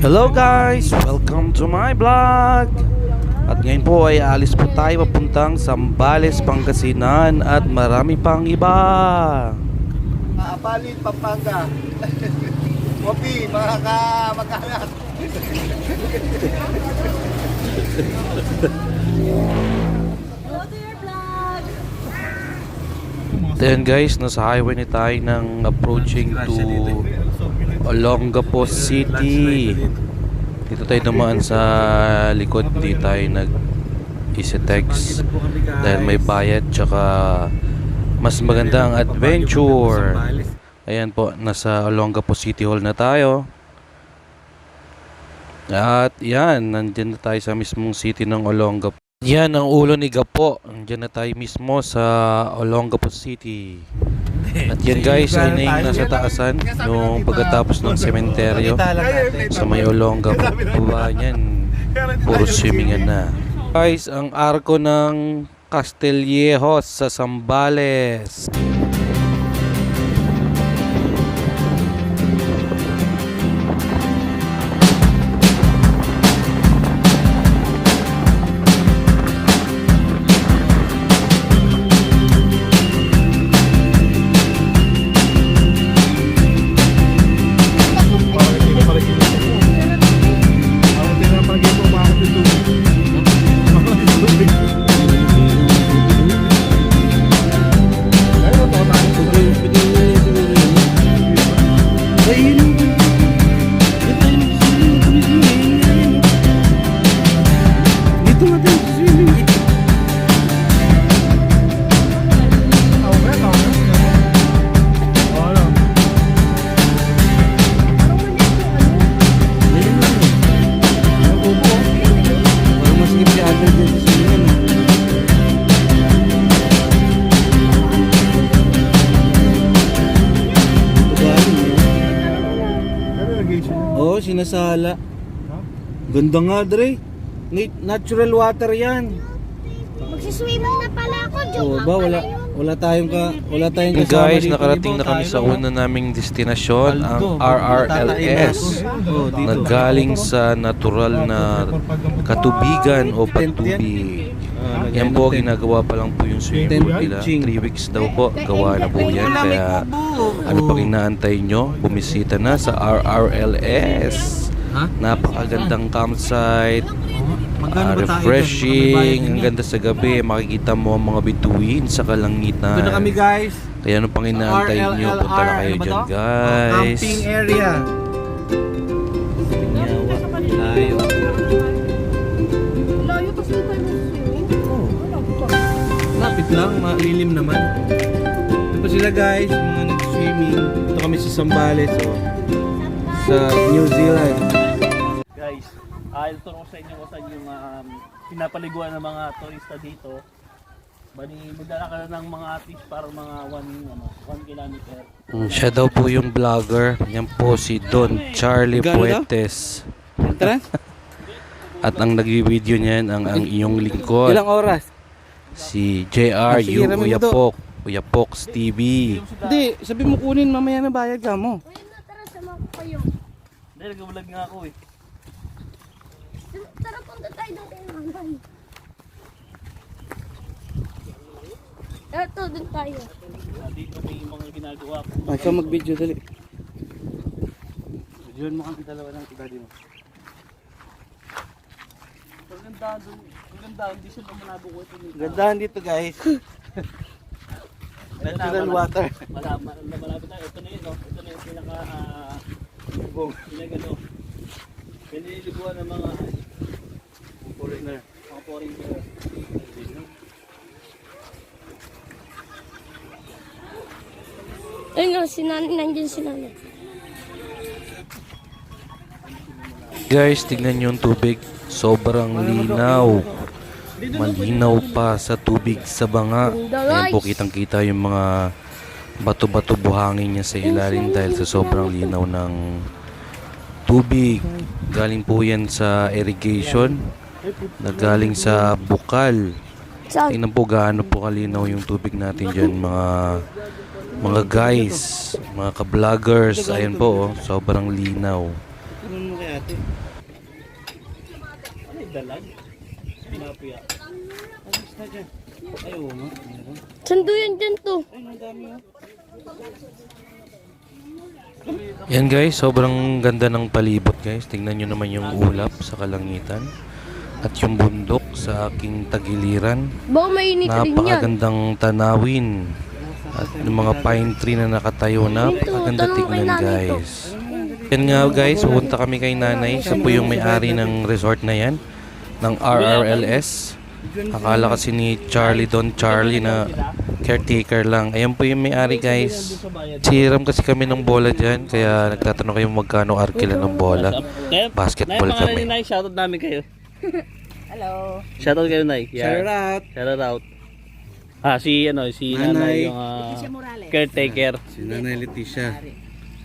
Hello guys! Welcome to my vlog! At ngayon po ay alis po tayo papuntang Zambales, Pangasinan at marami pang iba. Apalit, Pampanga. Kopi, mga kamag-anak. Then guys, nasa highway na tayo ng approaching to Olongapo City. Dito tayo dumaan sa likod, di tayo nag-isi-text dahil may bayad, tsaka mas maganda ang adventure. Ayan po, nasa Olongapo City Hall na tayo. At yan, nandyan na tayo sa mismong city ng Olongapo. Yan ang ulo ni Gapo. Nandyan na tayo mismo sa Olongapo City. At yan guys, ay na yung nasa taasan, yung pagkatapos ng sementeryo sa may Olongapo. Baba niyan, puro swimming na. Guys, ang arko ng Castillejos sa Zambales. Oo, sinasala. Ganda nga, Dre. Natural water yan. Magsiswimming na pala ako, joke Oo lang ba, pala yun. wala tayong Hey guys, nakarating na kami sa una naming destinasyon, ang RRLS, na galing sa natural na katubigan o patubig. Yan po, ginagawa pa lang po yung swimming pool nila. 3 weeks daw po, gawa na po yan. Kaya ano pang inaantay nyo? Bumisita na sa RRLS. Napakagandang campsite, refreshing, ang ganda sa gabi. Makikita mo ang mga bituin sa kalangitan. Doon na kami, guys. Kaya ano pang inaantay nyo? Punta na kayo dyan, guys. Camping area. Layo. Layo, tapos dito tayo magsiswimming. Lapit lang, malilim naman. Ito sila, guys, mga nag-swimming. Ito kami sa Zambales, sa New Zealand. Guys, ituturo ko sa inyo kung saan yung pinapaliguan ng mga turista dito. Bali, magdala ka na ng mga tips para mga 1 kilometer. Siya daw po yung vlogger. Yan po si Don Charlie Puentes. Tara. At ang nag-video niyan ang iyong lingkod, Ilang oras? si JR Sige, Rami mo Uyapok, Uyapoks TV. Hindi, sabi mo kunin, mamaya na bayad ka mo. Ayun na, tara, sama ko kayo. Hindi, nag-vlog nga ako eh. Tara, punta tayo ng kay nanay. Eto, dun tayo. Dito may mga ginagawa ko. Ay, ikaw mag-video, dali. Videoan mo kami dalawa ng iba din mo. Maganda, hindi siya lumalabo ko ito nito. Gandahan dito, guys. Natural water. Malabo tayo. Ito na yun, no? Ito na yung pinagano. Piniliguan ng mga foreigner. Mga foreigner. Ayun nga, nandiyan si nanay. Guys, tignan nyo yung tubig. Sobrang linaw. Malinaw pa sa tubig sa banga. Ayan po, kitang kita yung mga bato-bato buhangin niya sa ilalim dahil sa sobrang linaw ng tubig. Galing po yan sa irrigation na galing sa bukal. Tingnan po gaano po kalinaw yung tubig natin dyan, mga guys, mga ka-vloggers. Ayan po, oh, sobrang linaw. ate. Ano yung dalag? Tilapia. Ano isda dyan? Ay, oo nga. Meron. Sando yan dyan to. Ay, ang dami oh. Yan guys, sobrang ganda ng palibot guys. Tingnan nyo naman yung ulap sa kalangitan. At yung bundok sa aking tagiliran. Baka mainit rin yan. Napakagandang tanawin. At yung mga pine tree na nakatayo, napakaganda tignan guys. Yan nga guys, pupunta kami kay nanay. Siya po yung may-ari ng resort na yan. Ng RRLS. Akala kasi ni Charlie Don Charlie na caretaker lang. Ayan po yung may-ari guys. Siram kasi kami ng bola dyan. Kaya nagtatanong kayo magkano arkila ng bola. Basketball Nay, kami. Nay, shoutout namin kayo. Hello. Shoutout kayo, Nay. Shout out. Shoutout. Si Nanay. nanay yung Leticia Morales. caretaker. Si Nanay Leticia.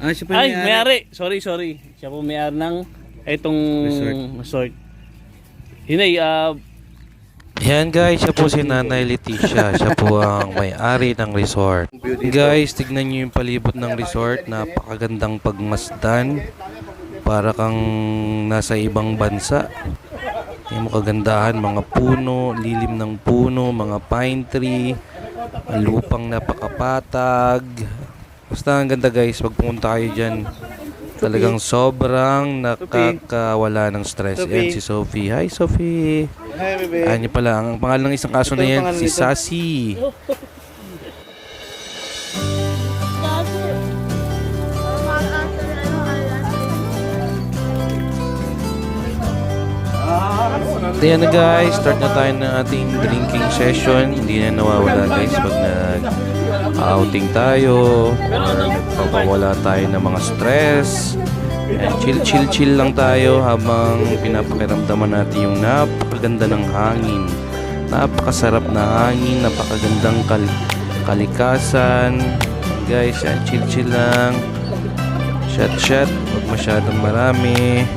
Ah, siya pa Ay, yung may-ari. Sorry. Siya po may-ari ng itong resort. Hinay, Yan guys, siya po si Nanay Leticia. Siya po ang may-ari ng resort. Guys, tignan nyo yung palibot ng resort. Napakagandang pagmasdan. Para kang nasa ibang bansa. Yung kagandahan, mga puno, lilim ng puno, mga pine tree, ang lupang napakapatag. Basta ang ganda guys, pag pumunta kayo dyan, talagang sobrang nakakawala ng stress. Yan si Sophie. Hi Sophie! Hi, bebe. Ayan niyo pala, ang pangalan ng isang aso na yan, si Sassy. Ayan na guys, start na tayo ng ating drinking session. Hindi na nawawala guys pag nag-outing tayo or pagpawala tayo ng mga stress. Ayan, chill lang tayo habang pinapakiramdaman natin yung napakaganda ng hangin. Napakasarap na hangin, napakagandang kalikasan. Guys, yan, chill lang. Shot, huwag masyadong marami.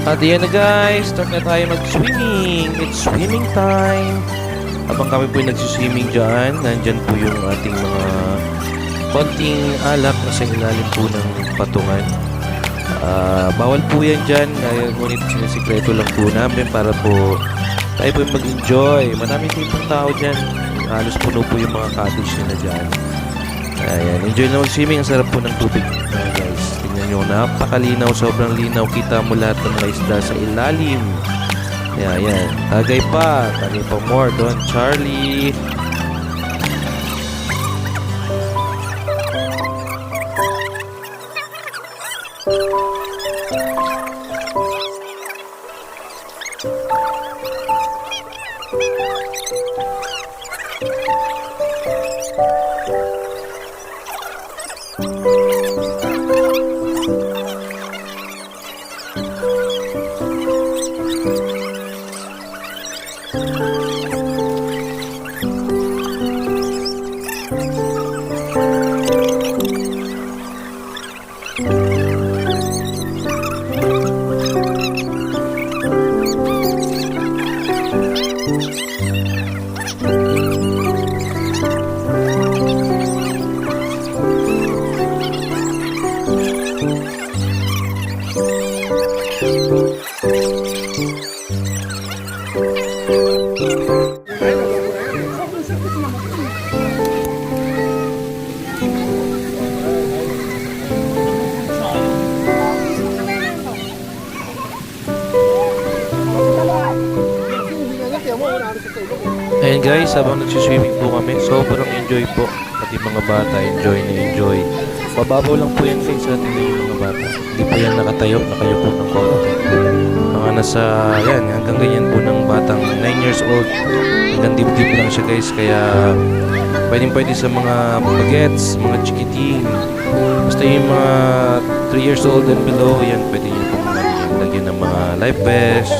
At yan na guys, start na tayo mag-swimming. It's swimming time. Habang kami po yung nagsiswimming dyan, nandyan po yung ating mga konting alak na sa ilalim po ng patungan. Bawal po yan dyan, ngunit sinisikreto lang po namin para po tayo po yung mag-enjoy. Marami po yung tao dyan. Halos puno po yung mga cottage nila dyan. Ayan, enjoy na mag-swimming. Ang sarap po ng tubig guys. Tingnan nyo, napakalinaw, sobrang linaw. Kita mo lahat ng mga isda sa ilalim. Ayan. Tagay pa more. Don Charlie. Ayan guys, habang nagsiswimming po kami, sobrang enjoy po. Pati mga bata, enjoy na enjoy. Mababaw lang po yan guys, sa atin yung mga bata. Hindi po yan nakatayo, nakayupo ng konti. Mga nasa, yan, hanggang ganyan po ng batang 9 years old. Hanggang dibdib lang siya guys, kaya pwede sa mga bagets, mga chikiting. Basta yung mga 3 years old and below, yan, pwede nyo pong lagyan ng mga life vest.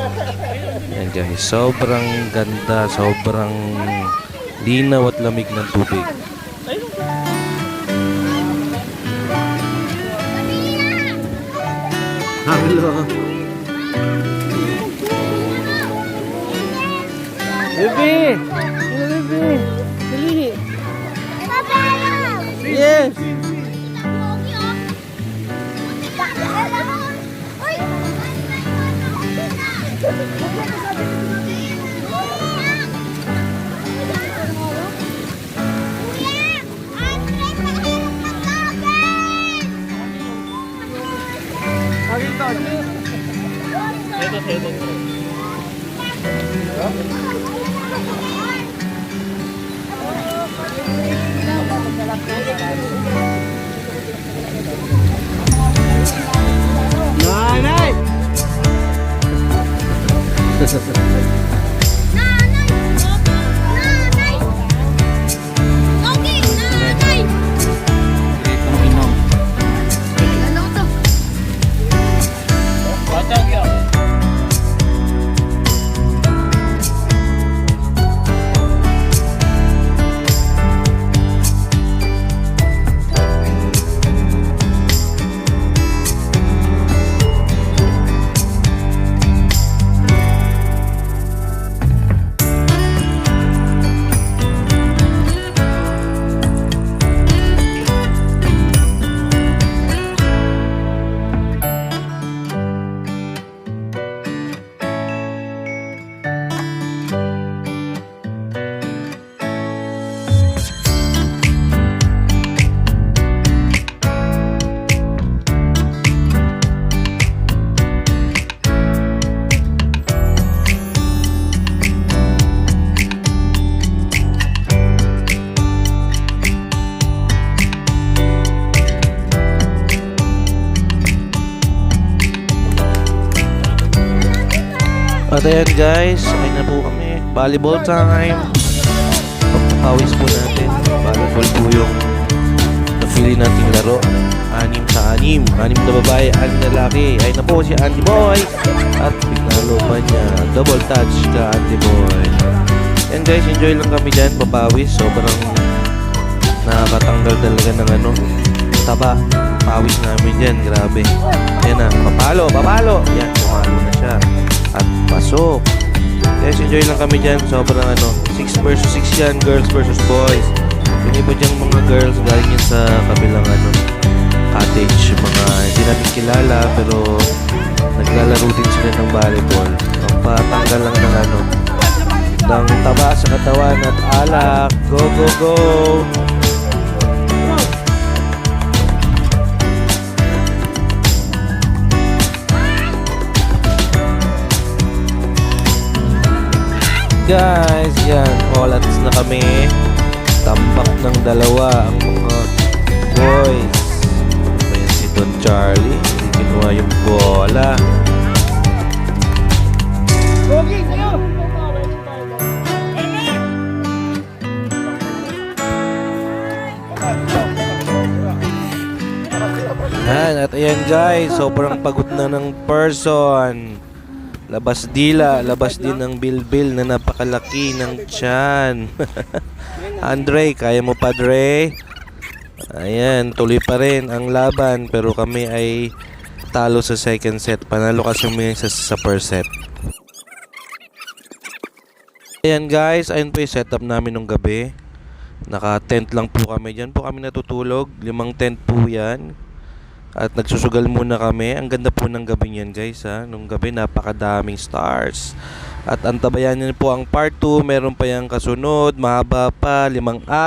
Yan guys, sobrang ganda, sobrang linaw at lamig ng tubig. Hello. Bebe! Bebe! Dali! Yes! Nanay! At ayan guys, ayun na po kami. Volleyball time. Pagpapawis po natin. Volleyball po yung napili nating laro. 6 sa 6. 6 na babae, 6 na lalaki. Ayun na po si Andy Boy. At pinalo pa niya. Double touch ka Andy Boy. And guys, enjoy lang kami dyan. Papawis. Sobrang nakakatanggal talaga ng taba. Pawis namin dyan. Grabe. Ayan na. Papalo. Yan, pumalo na siya. At pasok. Guys, enjoy lang kami dyan. Sobrang 6 versus 6 yan. Girls versus boys. Yung iba dyan mga girls galing yan sa kabilang cottage. Mga hindi natin kilala pero naglalaro din sila ng volleyball. Ang patanggal lang ng taba sa katawan at alak. Go, go, go! Guys, yan, olats na kami. Tambak ng dalawa ang mga boys. Ayan si Don Charlie, hindi kinuha yung bola. Yan, at ayan guys, sobrang pagod na ng person. Labas dila, labas din ng bilbil na napakalaki ng tiyan. Andre, kaya mo pa Dre? Ayan, tuloy pa rin ang laban pero kami ay talo sa second set. Panalo kasi mo sa first set. Ayan guys, ayun po yung setup namin nung gabi. Naka-tent lang po kami. Diyan po kami natutulog. 5 tent po yan. At nagsusugal muna kami. Ang ganda po ng gabi niyan guys ha. Nung gabi napakadaming stars. At antabayan niyo po ang part 2. Meron pa yung kasunod. Mahaba pa. 5 araw.